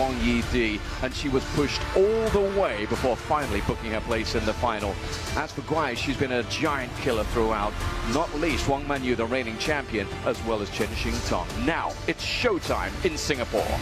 Wang Yidi, and she was pushed all the way before finally booking her place in the final. As for KUAI, she's been a giant killer throughout, not least Wang Manyu, the reigning champion, as well as Chen Xingtong. Now, it's showtime in Singapore.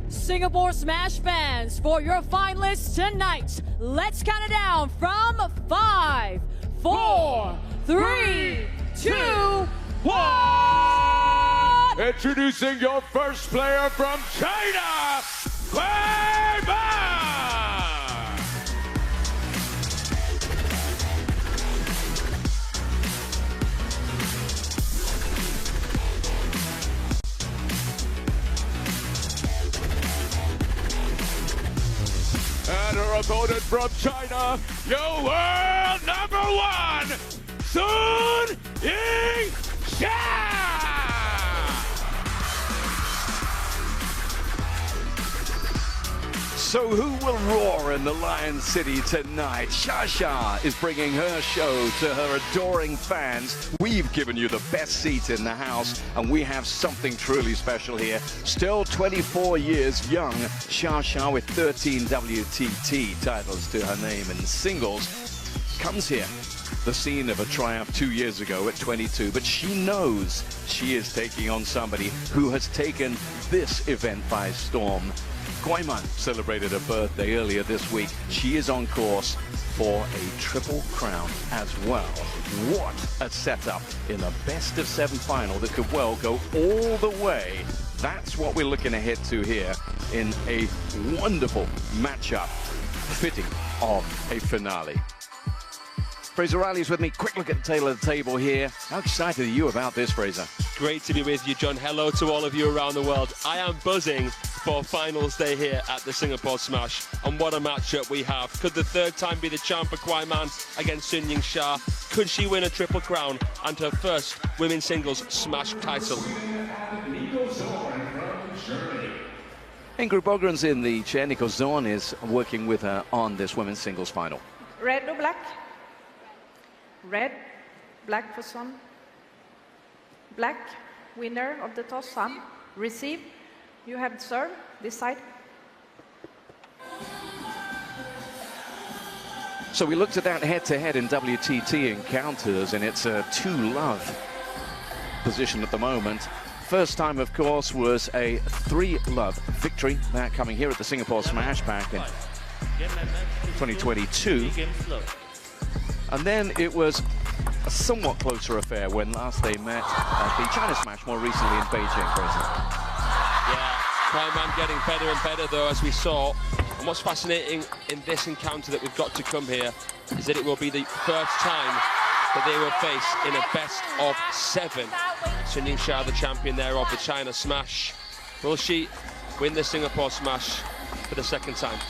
Singapore Smash fans, for your finalists tonight, let's count it down from 5, 4, 3, 2, 1! Introducing your first player from China, KUAI! And her opponent from China, your world #1, Yingsha! So who will roar in the Lion City tonight? Xia is bringing her show to her adoring fans. We've given you the best seat in the house, and we have something truly special here. Still 24 years young, Xia with 13 WTT titles to her name in singles, comes here. The scene of a triumph 2 years ago at 22, but she knows she is taking on somebody who has taken this event by storm. KUAI celebrated her birthday earlier this week. She is on course for a triple crown as well. What a setup in a best-of-7 final that could well go all the way. That's what we're looking ahead to here in a wonderful matchup, fitting of a finale. Fraser Riley's with me. Quick look at the tail of the table here. How excited are you about this, Fraser? Great to be with you, John. Hello to all of you around the world. I am buzzing for finals day here at the Singapore Smash. And what a matchup we have. Could the third time be the champ for KUAI against Yingsha? Could she win a triple crown and her first women's singles Smash title? Ingrid Bogren's in the chair. Nico Zorn is working with her on this women's singles final. Red or black? Red, black for Son. Black, winner of the toss, Sam. Receive. You have serve, this side. So we looked at that head-to-head in WTT encounters, and it's a 2-love position at the moment. First time, of course, was a 3-love victory. That coming here at the Singapore Smash back in 2022. And then it was a somewhat closer affair when last they met at the China Smash more recently in Beijing, Fraser. Yeah, KUAI getting better and better though, as we saw. And what's fascinating in this encounter that we've got to come here is that it will be the first time that they will face in a best-of-7. So Yingsha, the champion there of the China Smash. Will she win the Singapore Smash for the second time?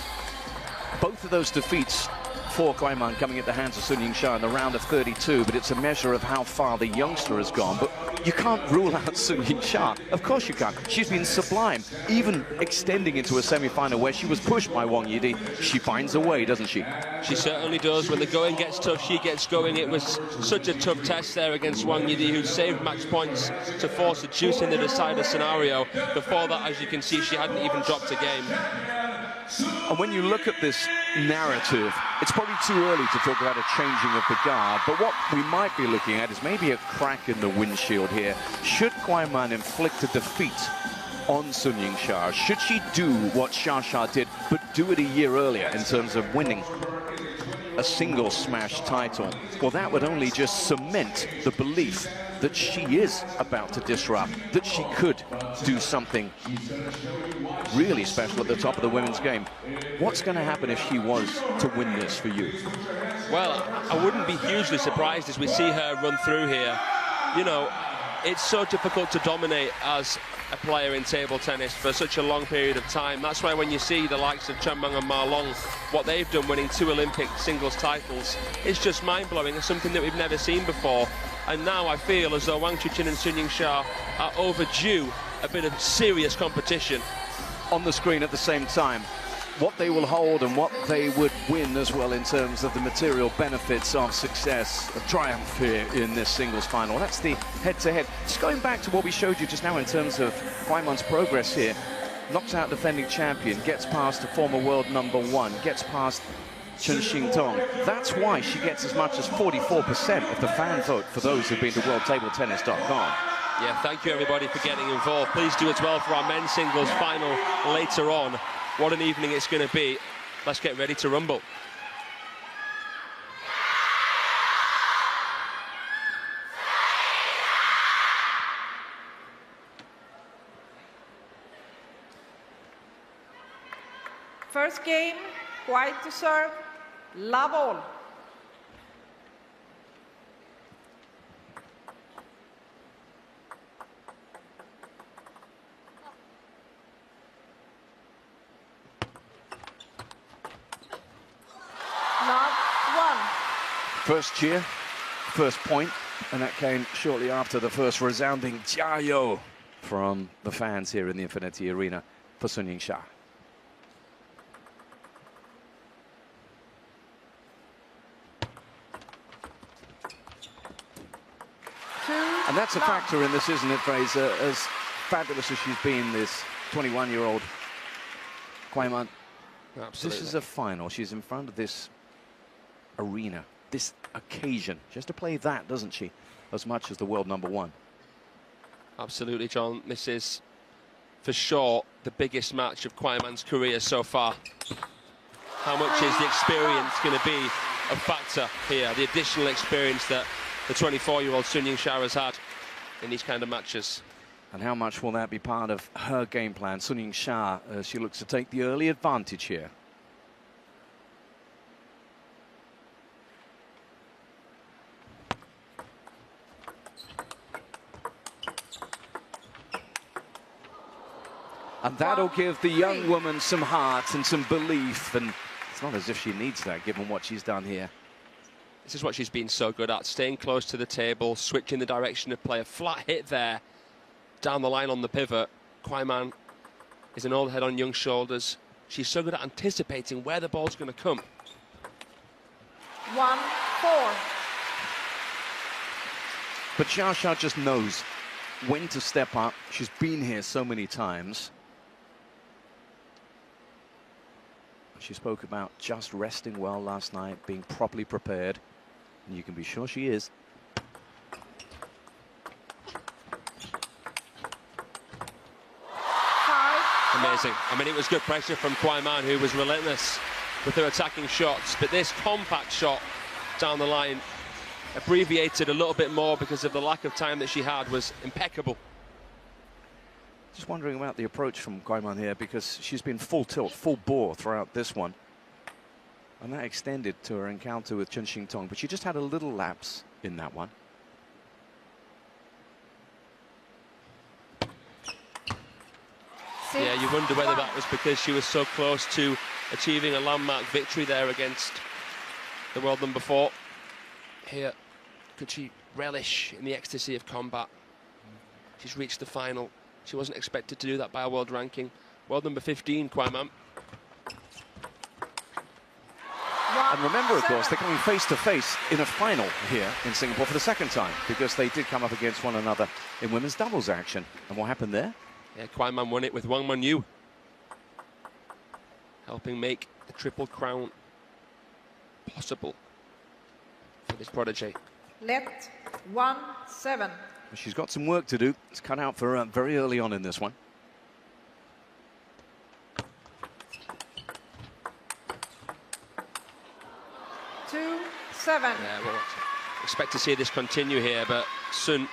Both of those defeats for KUAI coming at the hands of Sun Yingsha in the round of 32, but it's a measure of how far the youngster has gone. But you can't rule out Sun Yingsha. Of course you can't. She's been sublime, even extending into a semi-final where she was pushed by Wang Yidi. She finds a way, doesn't she? She certainly does. When the going gets tough, she gets going. It was such a tough test there against Wang Yidi, who saved match points to force a juice in the decider scenario. Before that, as you can see, she hadn't even dropped a game. And when you look at this narrative, it's probably too early to talk about a changing of the guard, but what we might be looking at is maybe a crack in the windshield here. Should KUAI inflict a defeat on Sun Yingsha? Should she do what Xia did, but do it a year earlier in terms of winning a single smash title? Well, that would only just cement the belief that she is about to disrupt, that she could do something really special at the top of the women's game. What's going to happen if she was to win this for you? Well, I wouldn't be hugely surprised as we see her run through here. You know, it's so difficult to dominate as a player in table tennis for such a long period of time. That's why when you see the likes of Chen Meng and Ma Long, what they've done winning 2 Olympic singles titles, it's just mind-blowing. It's something that we've never seen before. And now I feel as though Wang Chuqin and Sun Yingsha are overdue a bit of serious competition. On the screen at the same time, what they will hold and what they would win as well in terms of the material benefits of success, a triumph here in this singles final. That's the head-to-head. Just going back to what we showed you just now in terms of KUAI's progress here, knocks out defending champion, gets past the former world #1, gets past Chen Xingtong. That's why she gets as much as 44% of the fan vote for those who've been to worldtabletennis.com. Yeah, thank you everybody for getting involved. Please do as well for our men's singles final later on. What an evening it's going to be. Let's get ready to rumble. First game, KUAI to serve, love all. First cheer, first point, and that came shortly after the first resounding jiayo from the fans here in the Infinity Arena for Sun Yingsha. And that's a factor in this, isn't it, Fraser? As fabulous as she's been, this 21-year-old KUAI. This is a final. She's in front of this arena, this occasion. She has to play that, doesn't she, as much as the world #1. Absolutely, John. This is, for sure, the biggest match of KUAI's career so far. How much is the experience going to be a factor here? The additional experience that the 24-year-old Sun Yingsha has had in these kind of matches. And how much will that be part of her game plan? Sun Yingsha, she looks to take the early advantage here. And that'll give the young woman some heart and some belief, and it's not as if she needs that, given what she's done here. This is what she's been so good at, staying close to the table, switching the direction of play. A flat hit there, down the line on the pivot. KUAI is an old head on young shoulders. She's so good at anticipating where the ball's going to come. 1-4. But Xia just knows when to step up. She's been here so many times. She spoke about just resting well last night, being properly prepared. And you can be sure she is. Amazing. I mean, it was good pressure from KUAI, who was relentless with her attacking shots. But this compact shot down the line, abbreviated a little bit more because of the lack of time that she had, was impeccable. Just wondering about the approach from KUAI here, because she's been full tilt, full bore throughout this one. And that extended to her encounter with Chen Xingtong, but she just had a little lapse in that one. Yeah, you wonder whether that was because she was so close to achieving a landmark victory there against the world number 4. Here, could she relish in the ecstasy of combat? She's reached the final. She wasn't expected to do that by a world ranking. World number 15, KUAI Man. And remember, of course, they're coming face to face in a final here in Singapore for the second time, because they did come up against one another in women's doubles action. And what happened there? Yeah, KUAI Man won it with Wang Manyu, helping make the Triple Crown possible for this prodigy. Let 1-7. She's got some work to do. It's cut out for her very early on in this one. Yeah, well, expect to see this continue here, but Sun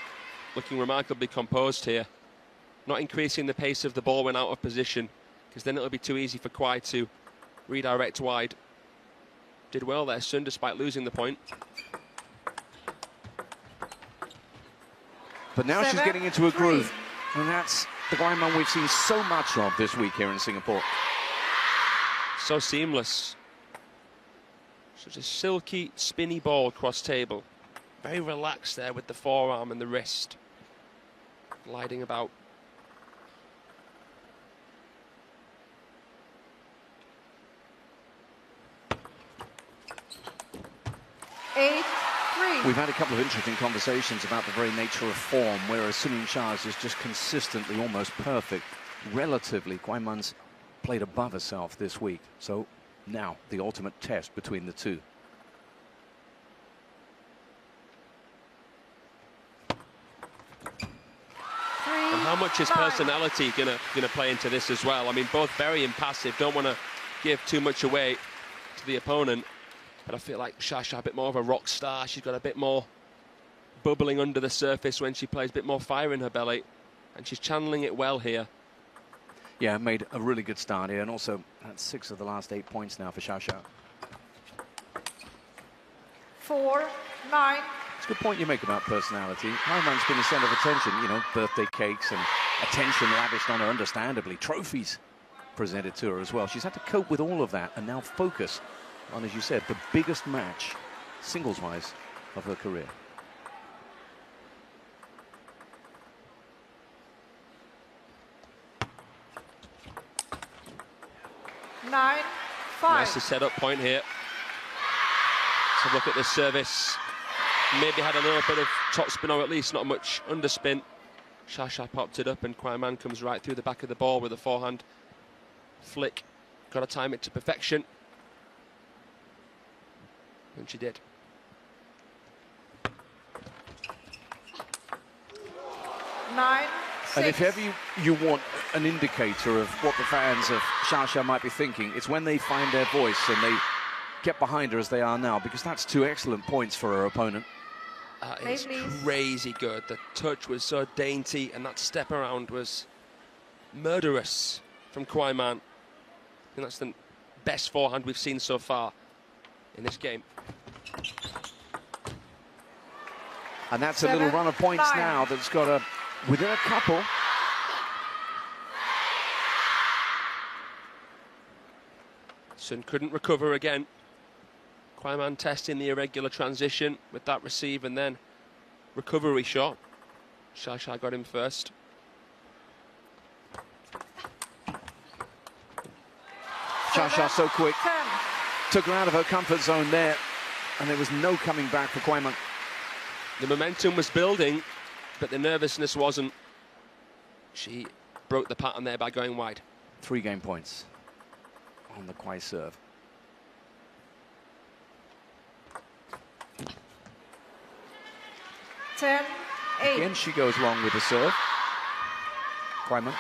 looking remarkably composed here, not increasing the pace of the ball when out of position, because then it'll be too easy for KUAI to redirect wide. Did well there, Sun, despite losing the point. But now she's getting into a groove, and that's the KUAI Man we've seen so much of this week here in Singapore. So seamless. Such a silky, spinny ball across table. Very relaxed there with the forearm and the wrist. Gliding about. We've had a couple of interesting conversations about the very nature of form, whereas Yingsha is just consistently almost perfect. Relatively, KUAI Man's played above herself this week. So now the ultimate test between the two. And how much is personality gonna play into this as well? I mean, both very impassive, don't want to give too much away to the opponent. But I feel like Yingsha a bit more of a rock star. She's got a bit more bubbling under the surface when she plays, a bit more fire in her belly. And she's channeling it well here. Yeah, made a really good start here, and also that's 6 of the last 8 points now for Yingsha. 4-9. It's a good point you make about personality. KUAI Man's been the centre of attention, you know, birthday cakes and attention lavished on her, understandably. Trophies presented to her as well. She's had to cope with all of that and now focus on, as you said, the biggest match, singles-wise, of her career. Nice to set up point here. So look at this service. Maybe had a little bit of top spin, or at least not much underspin. Yingsha popped it up, and KUAI Man comes right through the back of the ball with a forehand flick. Got to time it to perfection. And she did. 9-6. And if ever you want an indicator of what the fans of Yingsha might be thinking, it's when they find their voice and they get behind her as they are now, because that's 2 excellent points for her opponent. It's crazy good. The touch was so dainty, and that step around was murderous from KUAI Man. I think that's the best forehand we've seen so far in this game. And that's a little run of points now that's got a within a couple. Sun couldn't recover again. KUAI Man testing the irregular transition with that receive and then recovery shot. Yingsha got him first. Yingsha so quick. Took her out of her comfort zone there, and there was no coming back for KUAI Man. The momentum was building, but the nervousness wasn't. She broke the pattern there by going wide. 3 game points on the KUAI serve. Again, she goes long with the serve. KUAI Man.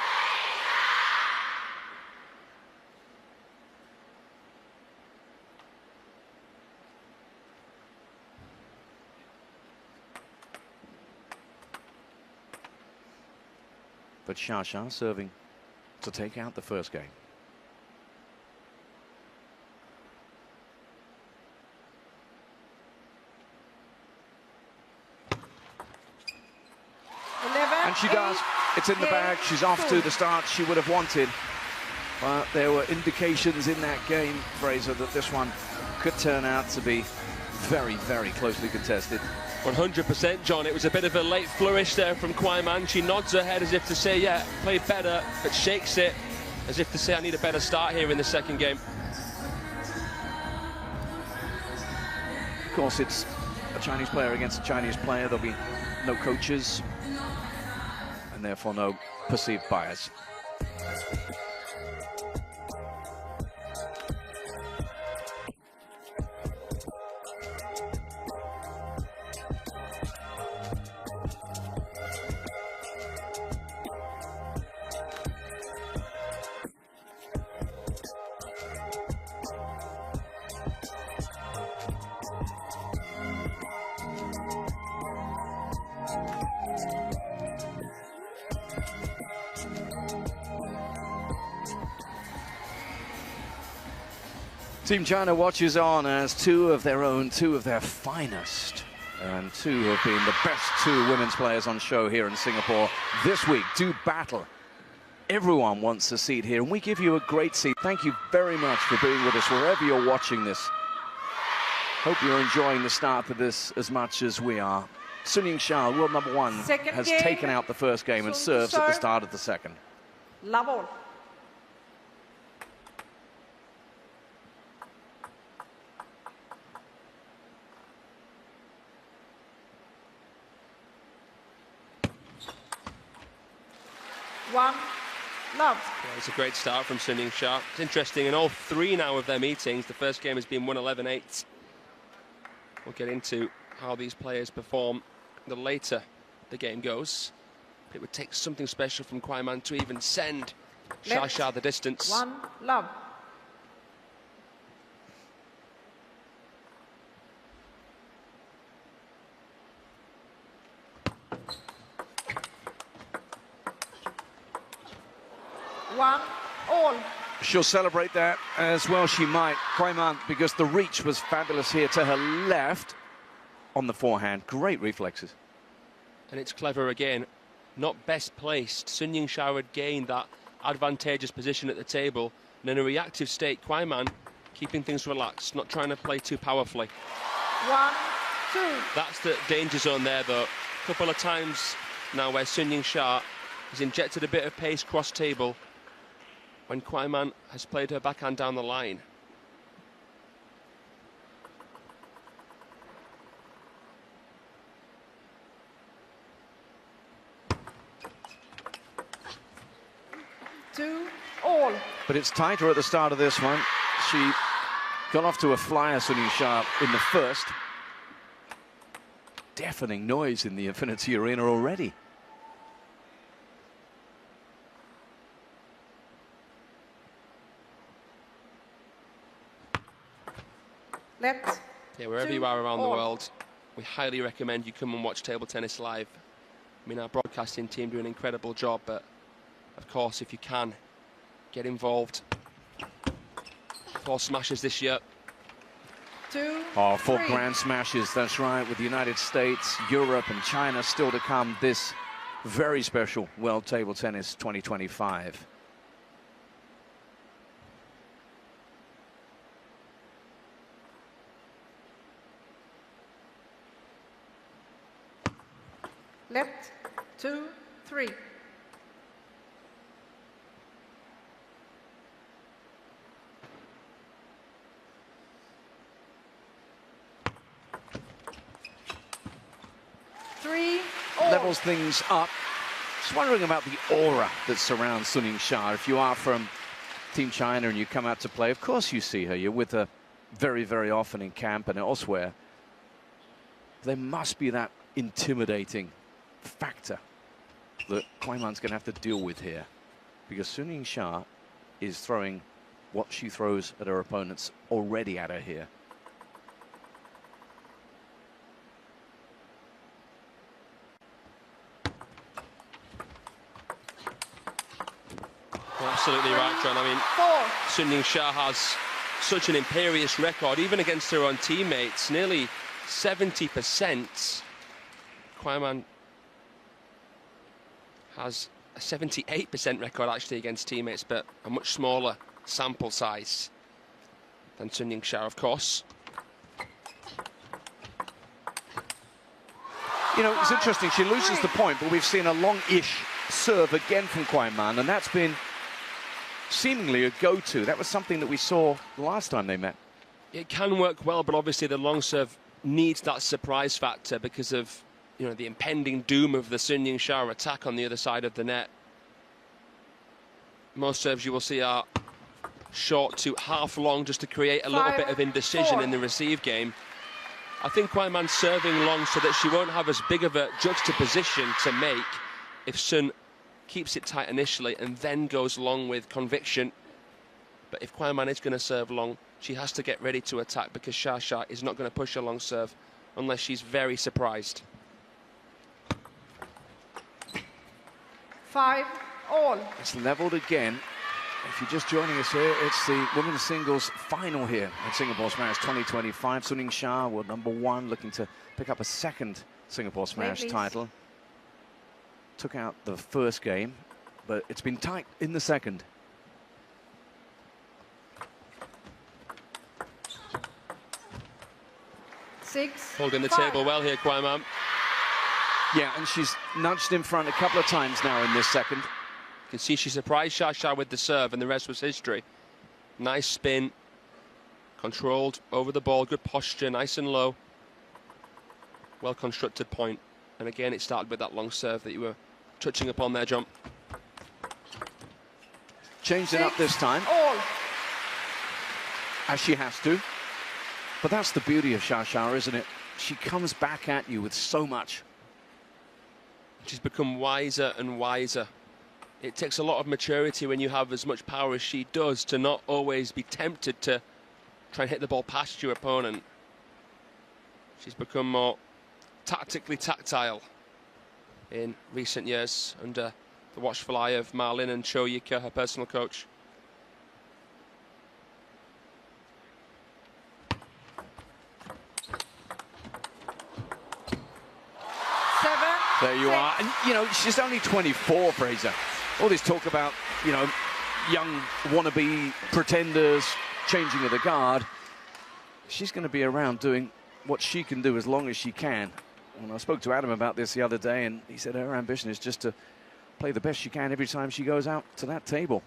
But Yingsha serving to take out the first game. And she does. It's in the bag. She's off to the start she would have wanted. But there were indications in that game, Fraser, that this one could turn out to be very, very closely contested. 100%, John. It was a bit of a late flourish there from KUAI. She nods her head as if to say, yeah, played better, but shakes it as if to say, I need a better start here in the second game. Of course, it's a Chinese player against a Chinese player. There'll be no coaches, and therefore no perceived bias. Team China watches on as two of their own, two of their finest, and two have been the best two women's players on show here in Singapore this week do battle. Everyone wants a seat here, and we give you a great seat. Thank you very much for being with us wherever you're watching this. Hope you're enjoying the start of this as much as we are. Sun Yingsha, world number one, has taken out the first game and serves at the start of the second. Level. One, love. Yeah, it's a great start from Sun Yingsha. It's interesting, in all three now of their meetings, the first game has been won 11-8. We'll get into how these players perform the later the game goes. It would take something special from KUAI to even send Xia the distance. One, love. One, all. She'll celebrate that as well she might, KUAI, because the reach was fabulous here to her left on the forehand. Great reflexes. And it's clever again, not best placed. Sun Yingsha had gained that advantageous position at the table, and in a reactive state, KUAI keeping things relaxed, not trying to play too powerfully. One, two. That's the danger zone there, though. A couple of times now where Sun Yingsha has injected a bit of pace cross table when KUAI has played her backhand down the line. Two, all. But it's tighter at the start of this one. She got off to a flyer, Sun Yingsha, in the first. Deafening noise in the Infinity Arena already. Left. Yeah, wherever you are around the world, we highly recommend you come and watch table tennis live. I mean, our broadcasting team do an incredible job, but of course, if you can, get involved. 4 smashes this year. Two, Oh, 4 three. grand smashes, that's right, with the United States, Europe and China still to come this very special World Table Tennis 2025. Left, two, three. Three, all. Levels things up. Just wondering about the aura that surrounds Sun Yingsha. If you are from Team China and you come out to play, of course you see her. You're with her very, very often in camp and elsewhere. There must be that intimidating factor that KUAI's going to have to deal with here, because Sun Yingsha is throwing what she throws at her opponents already at her here. Absolutely right, John. I mean, Sun Yingsha has such an imperious record, even against her own teammates. Nearly 70%. KUAI has a 78% record actually against teammates, but a much smaller sample size than Sun Yingsha, of course. You know, it's interesting. She loses the point, but we've seen a long-ish serve again from KUAI Man, and that's been seemingly a go-to. That was something that we saw the last time they met. It can work well, but obviously the long serve needs that surprise factor because of, you know, the impending doom of the Sun Yingsha attack on the other side of the net. Most serves you will see are short to half long, just to create a little bit of indecision in the receive game. I think KUAI Man's serving long so that she won't have as big of a juxtaposition to make if Sun keeps it tight initially and then goes long with conviction. But if KUAI Man is going to serve long, she has to get ready to attack, because Xia is not going to push a long serve unless she's very surprised. 5-all. It's levelled again. If you're just joining us here, it's the women's singles final here at Singapore Smash 2025. Sun Yingsha, world #1, looking to pick up a second Singapore Smash title. Took out the first game, but it's been tight in the second. Holding the table well here, KUAI Man. Yeah, and she's nudged in front a couple of times now in this second. You can see she surprised Xia with the serve, and the rest was history. Nice spin, controlled over the ball, good posture, nice and low. Well constructed point. And again, it started with that long serve that you were touching upon there, John. Changed it up this time, as she has to. But that's the beauty of Xia, isn't it? She comes back at you with so much. She's become wiser and wiser. It takes a lot of maturity when you have as much power as she does to not always be tempted to try and hit the ball past your opponent. She's become more tactically tactile in recent years under the watchful eye of Marlin and Cho Yika, her personal coach. There you are. And, you know, she's only 24, Fraser. All this talk about, you know, young wannabe pretenders changing of the guard. She's going to be around doing what she can do as long as she can. And I spoke to Adam about this the other day, and he said her ambition is just to play the best she can every time she goes out to that table.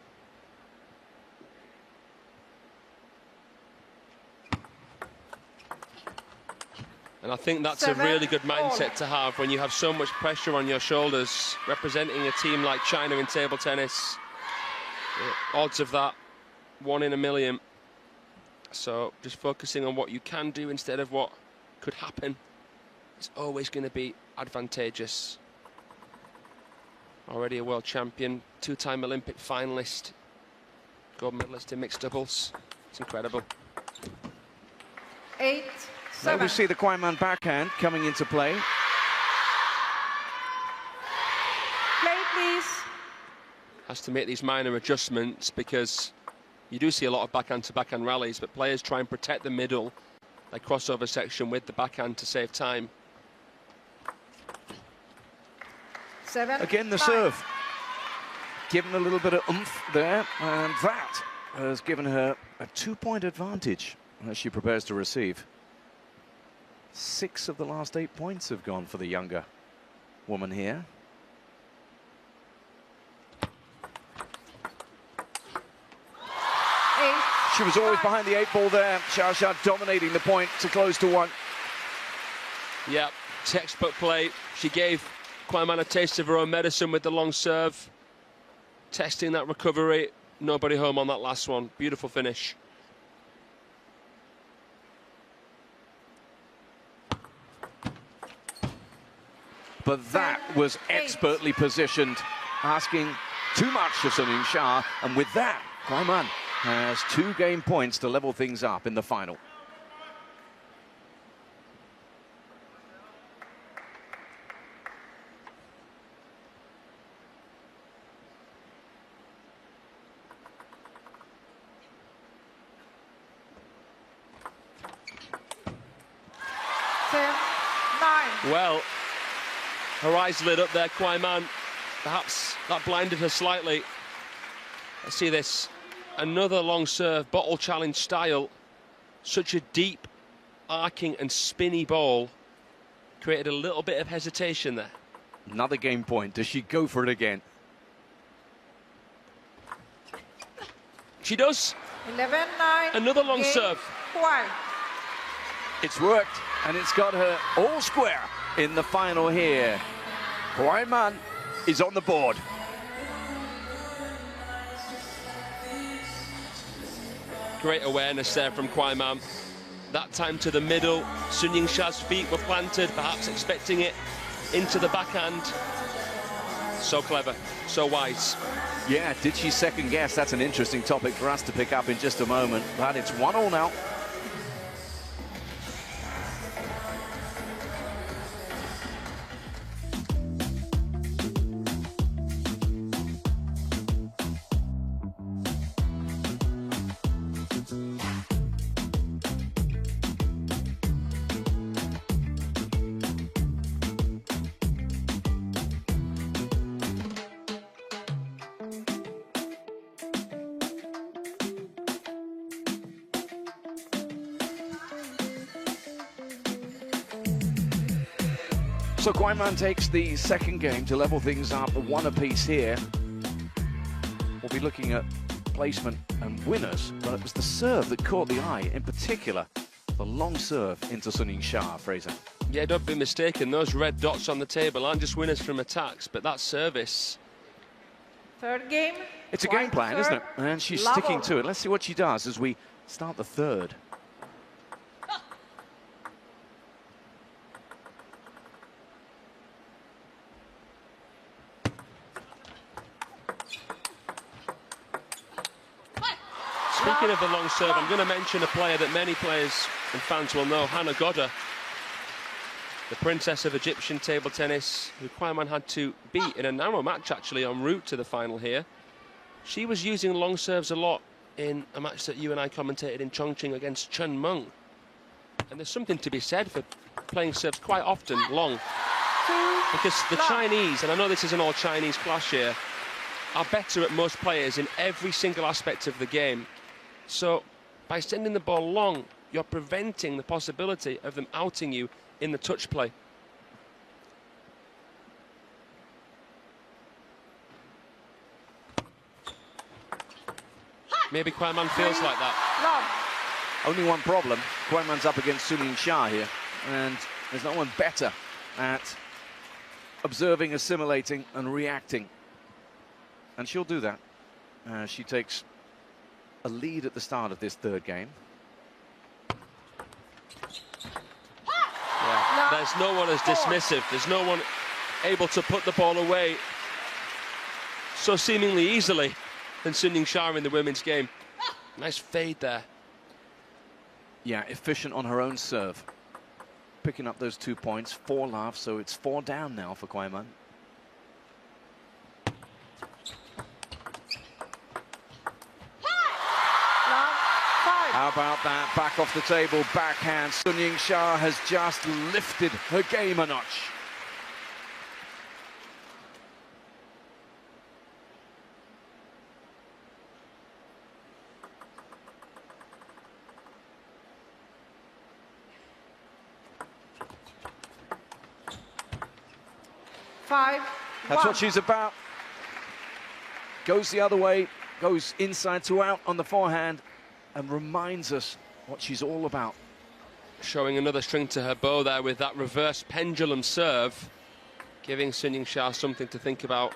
And I think that's a really good mindset to have when you have so much pressure on your shoulders, representing a team like China in table tennis. Odds of that, 1 in a million. So just focusing on what you can do instead of what could happen is always going to be advantageous. Already a world champion, 2-time Olympic finalist, gold medalist in mixed doubles. It's incredible. 8-7. Now we see the KUAI Man backhand coming into play. Play, please. Has to make these minor adjustments because you do see a lot of backhand-to-backhand rallies, but players try and protect the middle, like crossover section with the backhand to save time. 7. Again, the serve. Given a little bit of oomph there, and that has given her a 2-point advantage as she prepares to receive. 6 of the last 8 points have gone for the younger woman here. She was always behind the 8 ball there. Xia dominating the point to close to 1. Yeah, textbook play. She gave KUAI Man a taste of her own medicine with the long serve. Testing that recovery. Nobody home on that last one. Beautiful finish. But that was expertly positioned, asking too much of Sun Yingsha, and with that, KUAI Man has 2 game points to level things up in the final. Well, her eyes lit up there, KUAI Man. Perhaps that blinded her slightly. Let's see this. Another long serve, bottle challenge style. Such a deep, arcing and spinny ball. created a little bit of hesitation there. Another game point. Does she go for it again? She does. 11-9. Another long Game serve. KUAI. It's worked, and it's got her all square in the final here. KUAI is on the board. Great awareness there from KUAI. That time to the middle. Sun Yingsha's feet were planted, perhaps expecting it into the backhand. So clever, so wise. Yeah, did she second guess? That's an interesting topic for us to pick up in just a moment. But it's 1-1 now. So KUAI takes the second game to level things up, 1 apiece here. We'll be looking at placement and winners, but it was the serve that caught the eye, in particular, the long serve into Sun Yingsha, Fraser. Yeah, don't be mistaken, those red dots on the table aren't just winners from attacks, but that service. Third game. It's a game plan, isn't it? And she's sticking to it. Let's see what she does as we start the third. Speaking of the long serve, I'm going to mention a player that many players and fans will know, Hannah Godder, the princess of Egyptian table tennis, who KUAI had to beat in a narrow match, actually, en route to the final here. She was using long serves a lot in a match that you and I commentated in Chongqing against Chen Meng. And there's something to be said for playing serves quite often long. Because the Chinese, and I know this is an all Chinese clash here, are better at most players in every single aspect of the game. So by sending the ball long, you're preventing the possibility of them outing you in the touch play. Maybe KUAI feels like that. Only one problem. KUAI's up against Sun Yingsha here, and there's no one better at observing, assimilating, and reacting. And she'll do that. She takes a lead at the start of this third game. Yeah. There's no one as dismissive. There's no one able to put the ball away so seemingly easily than Sun Yingsha in the women's game. Nice fade there. Yeah, efficient on her own serve. Picking up those 2 points, 4 love, so it's 4 down now for KUAI. How about that? Back off the table, backhand. Sun Yingsha has just lifted her game a notch. That's what she's about. Goes the other way, goes inside to out on the forehand, and reminds us what she's all about. Showing another string to her bow there with that reverse pendulum serve, giving Sun Yingsha something to think about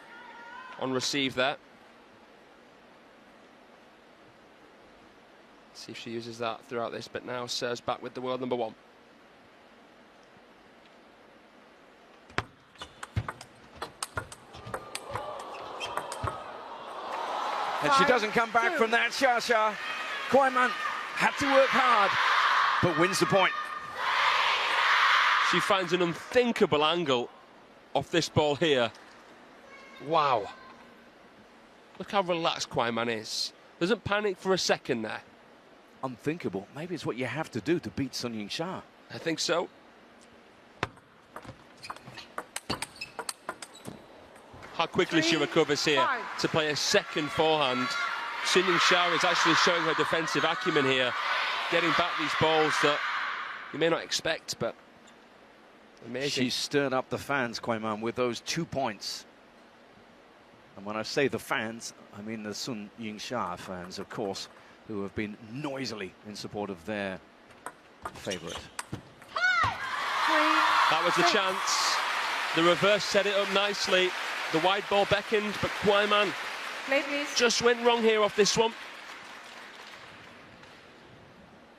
on receive there. See if she uses that throughout this, but now serves back with the world number 1. And she doesn't come back from that, Shasha. KUAI had to work hard, but wins the point. She finds an unthinkable angle off this ball here. Wow. Look how relaxed KUAI is. Doesn't panic for a second there. Unthinkable. Maybe it's what you have to do to beat Sun Yingsha. I think so. How quickly she recovers here to play a second forehand. Sun Yingsha is actually showing her defensive acumen here, getting back these balls that you may not expect, but Amazing. She stirred up the fans, KUAI, with those 2 points. And when I say the fans, I mean the Sun Yingsha fans, of course, who have been noisily in support of their favourite. That was the chance. The reverse set it up nicely. The wide ball beckoned, but KUAI just went wrong here off this one.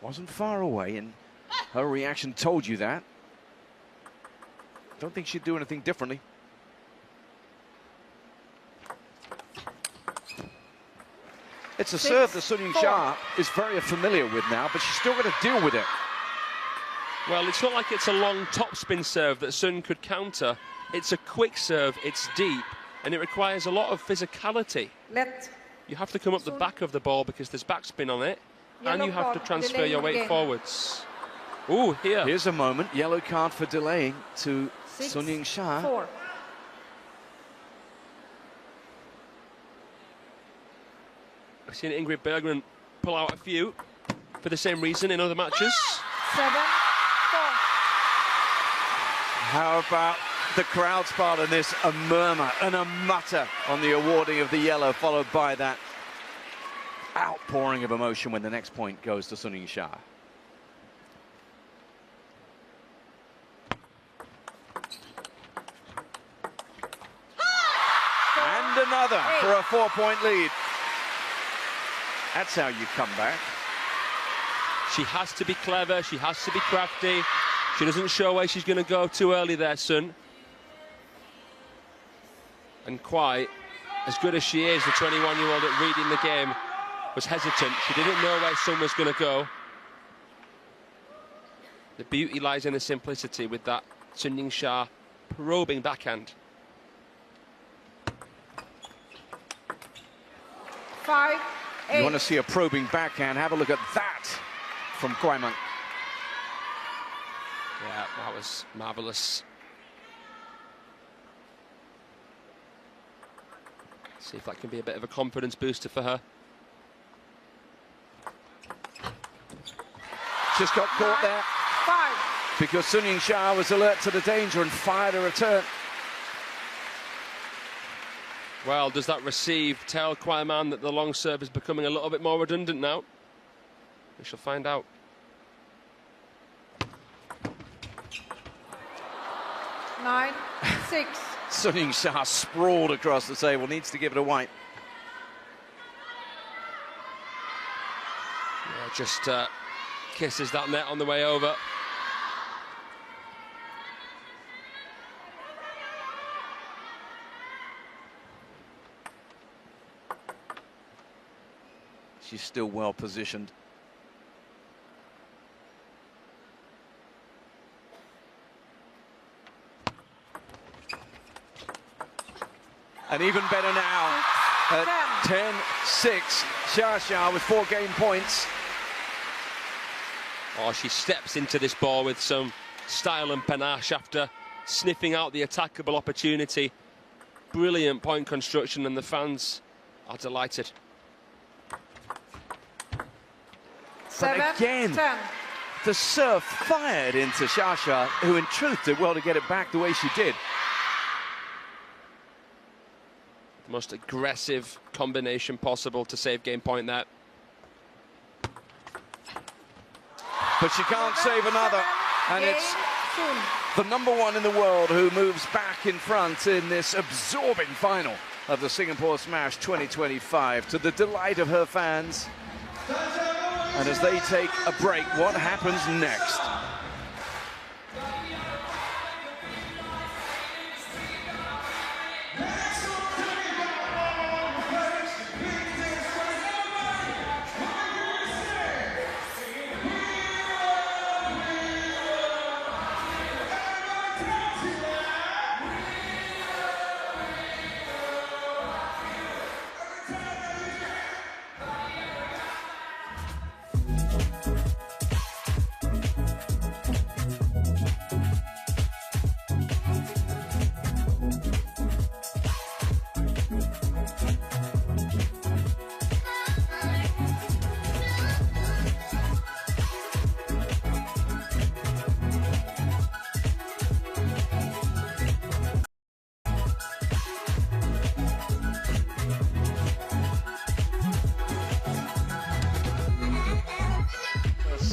Wasn't far away, and her reaction told you that. Don't think she'd do anything differently. It's a serve that Sun Yingsha is very familiar with now, but she's still got to deal with it. Well, it's not like it's a long topspin serve that Sun could counter. It's a quick serve, it's deep, and it requires a lot of physicality. You have to come up the back of the ball because there's backspin on it, and you have to transfer your weight forwards. Ooh, here. Here's a moment. Yellow card for delaying to Sun Yingsha. I've seen Ingrid Bergman pull out a few for the same reason in other matches. 7-4. How about the crowd's part in this? A murmur and a mutter on the awarding of the yellow, followed by that outpouring of emotion when the next point goes to Sun Yingsha. And another for a 4-point lead. That's how you come back. She has to be clever, she has to be crafty. She doesn't show where she's going to go too early there, Sun. And KUAI, as good as she is, the 21-year-old at reading the game, was hesitant. She didn't know where Sun was going to go. The beauty lies in the simplicity with that Sun Yingsha probing backhand. 5-8. You want to see a probing backhand? Have a look at that from KUAI. Yeah, that was marvellous. See if that can be a bit of a confidence booster for her. Just got caught there. 5. Because Sun Yingsha was alert to the danger and fired a return. Well, does that receive tell KUAI that the long serve is becoming a little bit more redundant now? We shall find out. 9-6. Sun Yingsha sprawled across the table, needs to give it a wipe. Yeah, just kisses that net on the way over. She's still well positioned. And even better now at 10-6. Xia with 4 game points. Oh, she steps into this ball with some style and panache after sniffing out the attackable opportunity. Brilliant point construction, and the fans are delighted. But again, 7-10. the serve fired into Xia, who in truth did well to get it back the way she did. The most aggressive combination possible to save game point there. But she can't save another, and it's the #1 in the world who moves back in front in this absorbing final of the Singapore Smash 2025, to the delight of her fans. And as they take a break, what happens next?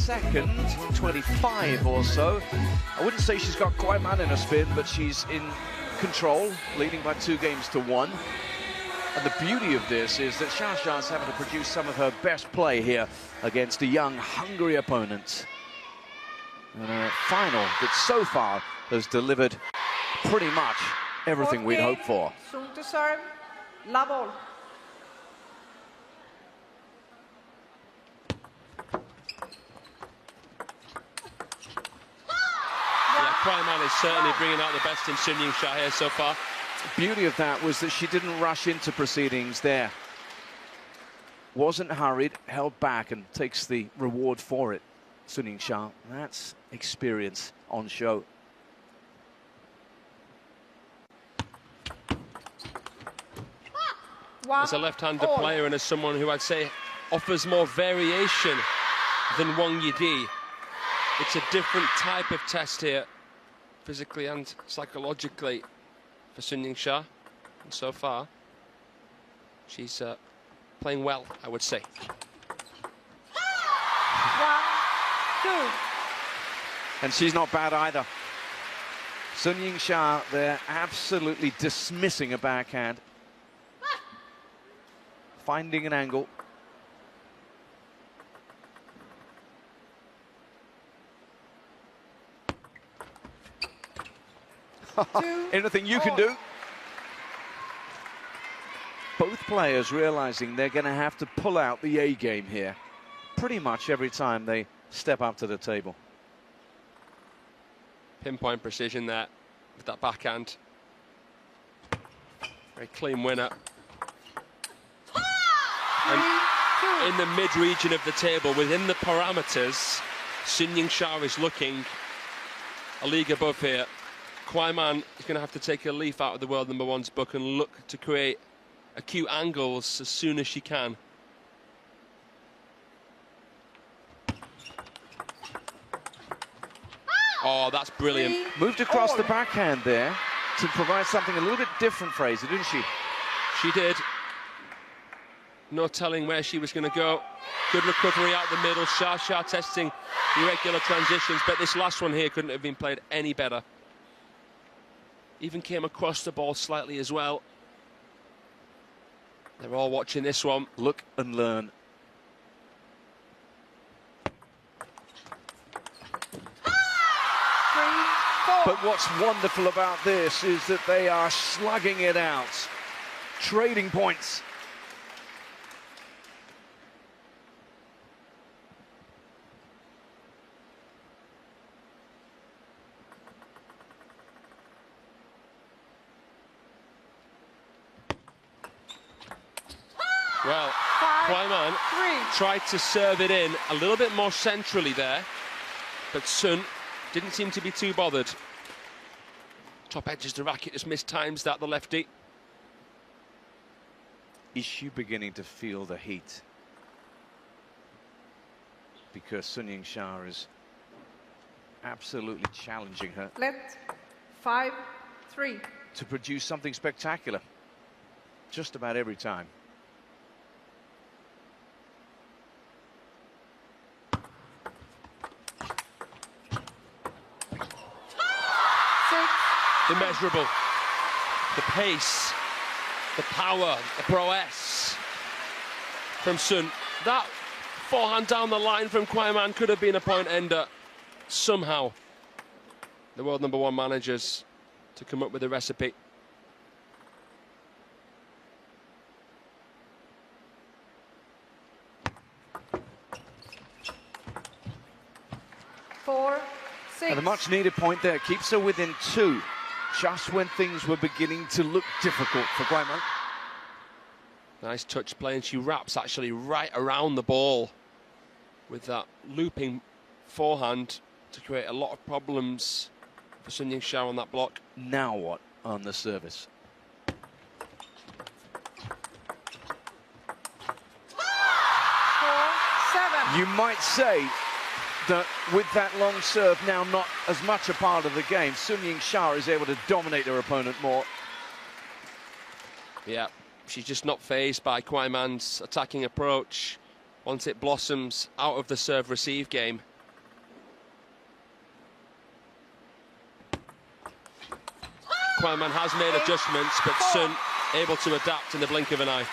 second, 25 or so. I wouldn't say she's got KUAI Man in a spin, but she's in control, leading by 2 games to 1. And the beauty of this is that Xia is having to produce some of her best play here against a young, hungry opponent. And a final that so far has delivered pretty much everything we'd hoped for. Soon to serve, love all. Yeah, KUAI Man is certainly bringing out the best in Yingsha here so far. The beauty of that was that she didn't rush into proceedings there. Wasn't hurried, held back, and takes the reward for it. Yingsha, that's experience on show. As a left-handed player and as someone who I'd say offers more variation than Wang Yidi, it's a different type of test here, physically and psychologically, for Yingsha. And so far, she's playing well, I would say. 1, 2. And she's not bad either. Yingsha, they're absolutely dismissing a backhand. Finding an angle. Anything you can do. Both players realizing they're going to have to pull out the A game here pretty much every time they step up to the table. Pinpoint precision there with that backhand. Very clean winner. And in the mid-region of the table, within the parameters, Yingsha is looking a league above here. KUAI Man is going to have to take a leaf out of the world #1's book and look to create acute angles as soon as she can. Oh, that's brilliant. Moved across the backhand there to provide something a little bit different, Fraser, didn't she? She did. No telling where she was going to go. Good recovery out the middle. Xia testing irregular transitions, but this last one here couldn't have been played any better. Even came across the ball slightly as well. They're all watching this one. Look and learn. But what's wonderful about this is that they are slugging it out. Trading points. Well, KUAI Man tried to serve it in a little bit more centrally there, but Sun didn't seem to be too bothered. Top edges the racket, just mistimes that, the lefty. Is she beginning to feel the heat? Because Yingsha is absolutely challenging her. Let 5, 3. To produce something spectacular. Just about every time. Immeasurable. The pace, the power, the prowess from Sun. That forehand down the line from KUAI Man could have been a point ender. Somehow, the world #1 managers to come up with a recipe. Four, 6. And a much needed point there. Keeps her within 2. Just when things were beginning to look difficult for KUAI Man. Nice touch play, and she wraps actually right around the ball with that looping forehand to create a lot of problems for Yingsha on that block. Now what on the service? 4, 7. You might say that with that long serve now not as much a part of the game, Yingsha is able to dominate her opponent more. Yeah, she's just not fazed by KUAI Man's attacking approach once it blossoms out of the serve-receive game. Kwai Man has made adjustments, but Sun able to adapt in the blink of an eye.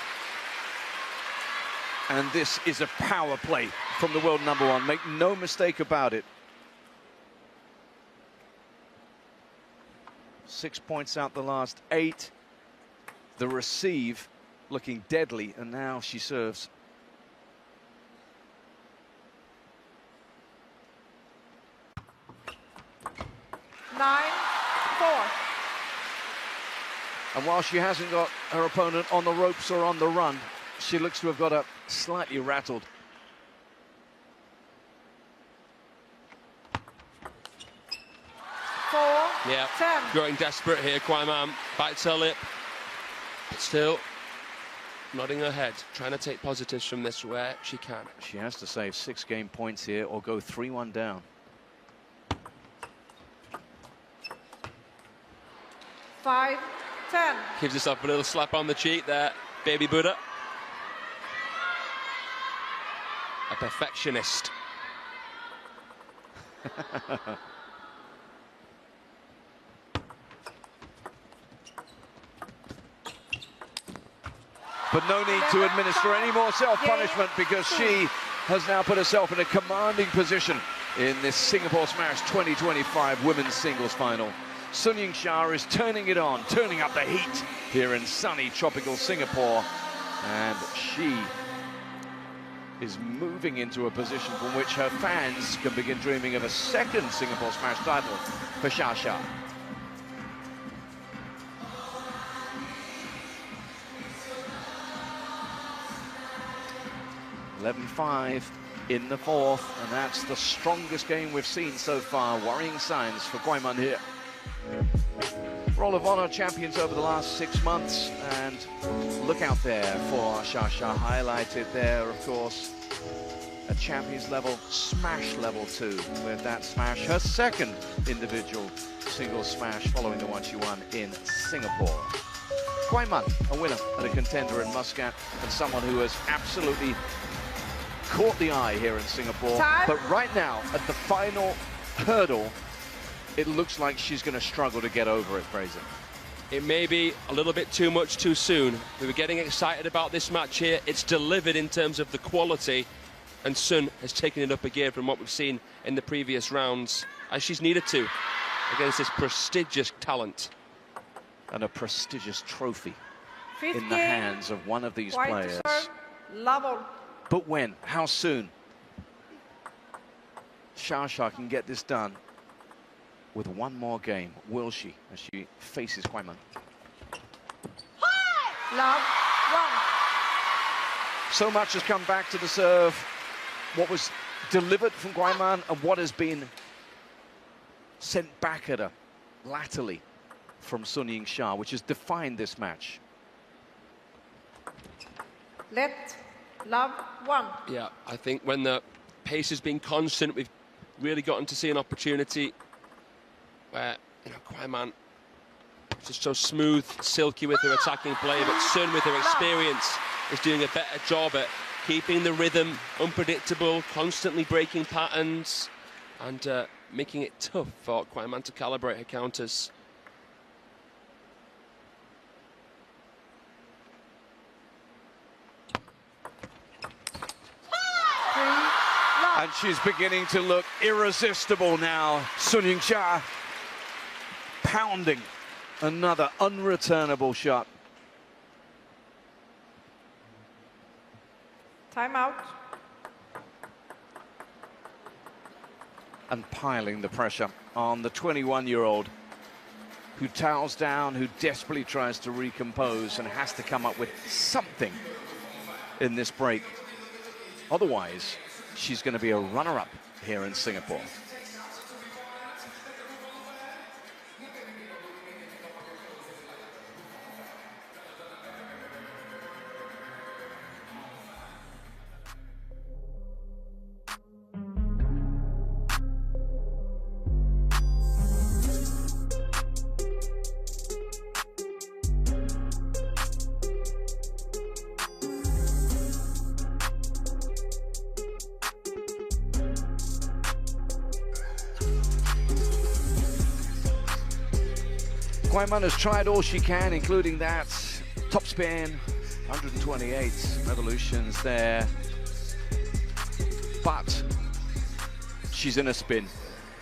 And this is a power play from the world number one. Make no mistake about it. 6 points out the last 8. The receive looking deadly, and now she serves. Nine, 4. And while she hasn't got her opponent on the ropes or on the run, she looks to have got her slightly rattled. Yeah, 10. growing desperate here. Kwai Man bites her lip, but still nodding her head, trying to take positives from this where she can. She has to save 6 game points here or go 3-1 down. 5, 10. Gives herself a little slap on the cheek there, baby Buddha. A perfectionist. But no need to administer any more self-punishment because she has now put herself in a commanding position in this Singapore Smash 2025 women's singles final. Sun Yingsha is turning it on, turning up the heat here in sunny tropical Singapore. And she is moving into a position from which her fans can begin dreaming of a second Singapore Smash title for Xia. 11-5 in the 4th, and that's the strongest game we've seen so far. Worrying signs for Kwai Man here. Roll of Honor champions over the last 6 months, and look out there for Xia. Highlighted there, of course, a champions level, Smash level 2, with that smash, her second individual singles smash following the one she won in Singapore. Kwai Man, a winner and a contender in Muscat, and someone who has absolutely caught the eye here in Singapore. But right now, at the final hurdle, it looks like she's going to struggle to get over it, Fraser. It may be a little bit too much too soon. We were getting excited about this match here. It's delivered in terms of the quality, and Sun has taken it up a gear from what we've seen in the previous rounds, as she's needed to, against this prestigious talent. And a prestigious trophy 15, in the hands of one of these players. Level. But when? How soon? Xia can get this done with one more game. Will she, as she faces Kwai Man? Love 1. So much has come back to the serve. What was delivered from Kwai Man and what has been sent back at her latterly from Sun Yingsha, which has defined this match. Let love 1. Yeah, I think when the pace has been constant, we've really gotten to see an opportunity where, you know, Kwai Man just so smooth, silky with her attacking play, but Sun, with her experience, is doing a better job at keeping the rhythm unpredictable, constantly breaking patterns, and making it tough for Kwai Man to calibrate her counters. And she's beginning to look irresistible now. Sun Yingsha pounding another unreturnable shot. Timeout. And piling the pressure on the 21-year-old who towels down, who desperately tries to recompose and has to come up with something in this break. Otherwise, she's going to be a runner-up here in Singapore. KUAI has tried all she can, including that top spin, 128 revolutions there. But she's in a spin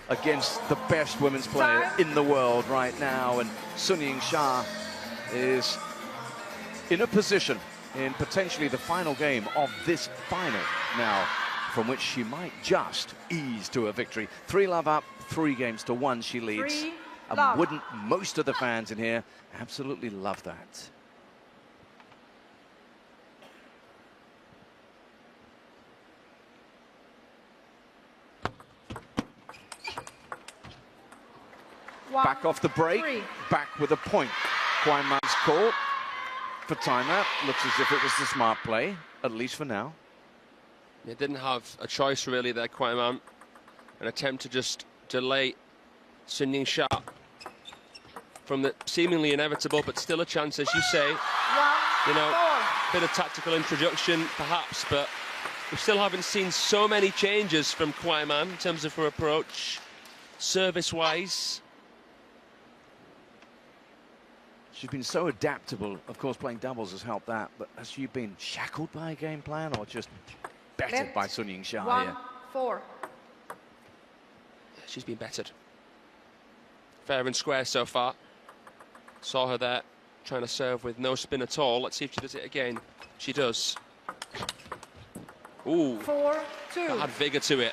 against the best women's player in the world right now. And Yingsha is in a position in potentially the final game of this final now, from which she might just ease to a victory. 3-love up, 3-1 she leads. And wouldn't most of the fans in here absolutely love that? Back off the break, back with a point. KUAI's call for timeout. Looks as if it was the smart play, at least for now. They didn't have a choice really there, KUAI. An attempt to just delay Yingsha from the seemingly inevitable, but still a chance, as you say. You know, bit of tactical introduction, perhaps, but we still haven't seen so many changes from KUAI in terms of her approach, service-wise. She's been so adaptable. Of course, playing doubles has helped that, but has she been shackled by a game plan or just bettered by Yingsha here? 1-4. She's been bettered. Fair and square so far. Saw her there trying to serve with no spin at all. Let's see if she does it again. She does. Ooh. 4-2. That had vigour to it.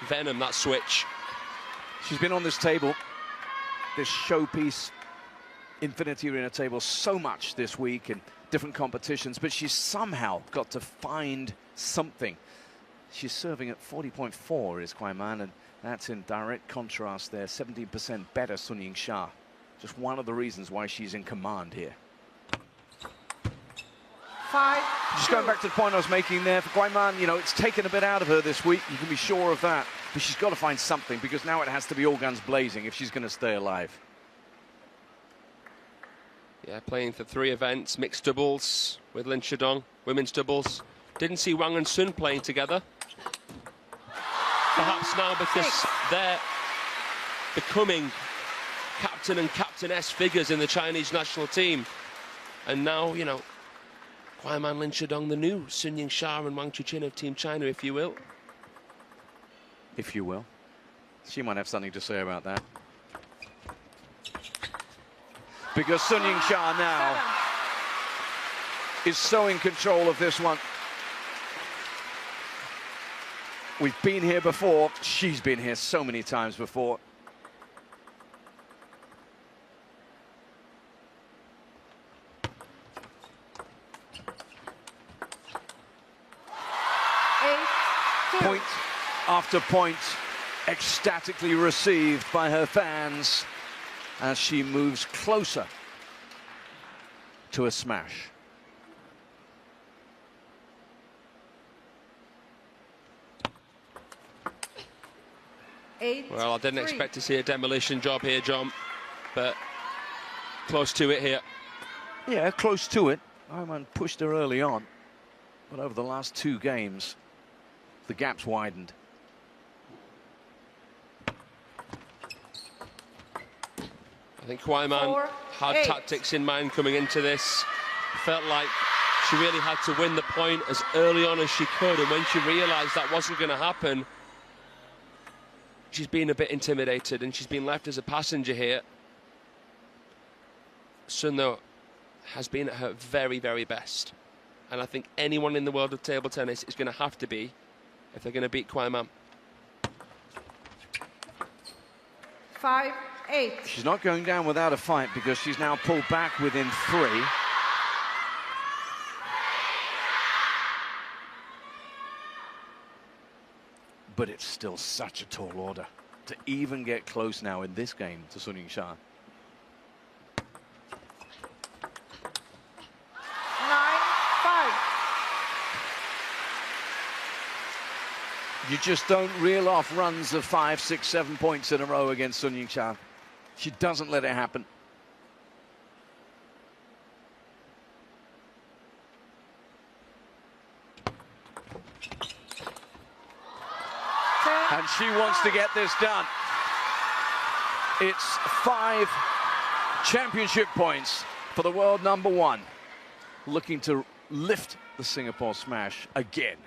Venom, that switch. She's been on this table, this showpiece, Infinity Arena table, so much this week in different competitions, but she's somehow got to find something. She's serving at 40.4 is KUAI, and that's in direct contrast there. 17% better Yingsha. Just one of the reasons why she's in command here. 5-2. Just going back to the point I was making there, for KUAI, you know, it's taken a bit out of her this week, you can be sure of that, but she's got to find something, because now it has to be all guns blazing if she's going to stay alive. Yeah, playing for 3 events, mixed doubles with Lin Shidong, women's doubles. Didn't see Wang and Sun playing together. Perhaps now because they're becoming captain and captainess figures in the Chinese national team. And now, you know, KUAI Lin Shidong, the new Yingsha and Wang Chuqin of Team China, if you will. If you will. She might have something to say about that. Because Yingsha now is so in control of this one. We've been here before. She's been here so many times before. Point after point, ecstatically received by her fans as she moves closer to a smash. Well, I didn't expect to see a demolition job here, John, but close to it here. Yeah, close to it. KUAI pushed her early on, but over the last 2 games, the gap's widened. I think KUAI had tactics in mind coming into this. Felt like she really had to win the point as early on as she could, and when she realised that wasn't going to happen, she's been a bit intimidated and she's been left as a passenger here. Sun, though, has been at her very, very best. And I think anyone in the world of table tennis is going to have to be if they're going to beat KUAI. 5-8. She's not going down without a fight because she's now pulled back within 3. But it's still such a tall order to even get close now in this game to Yingsha. 9-5. You just don't reel off runs of 5, 6, 7 points in a row against Yingsha. She doesn't let it happen. And she wants to get this done. It's 5 Championship points for the world #1, looking to lift the Singapore Smash again.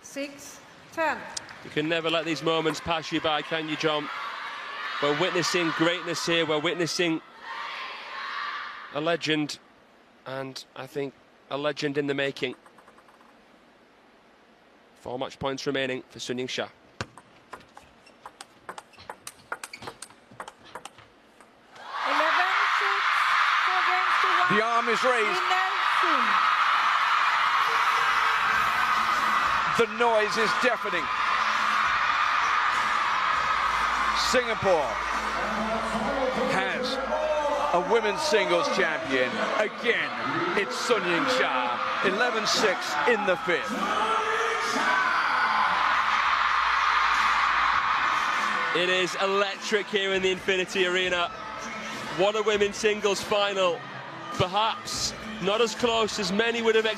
Six, 10. You can never let these moments pass you by, can you, John? We're witnessing greatness here. We're witnessing a legend, and I think a legend in the making. 4 match points remaining for Sun Yingsha. The arm is raised. The noise is deafening. Singapore has a women's singles champion. Again, it's Sun Yingsha. 11-6 in the 5th. It is electric here in the Infinity Arena. What a women's singles final. Perhaps not as close as many would have expected.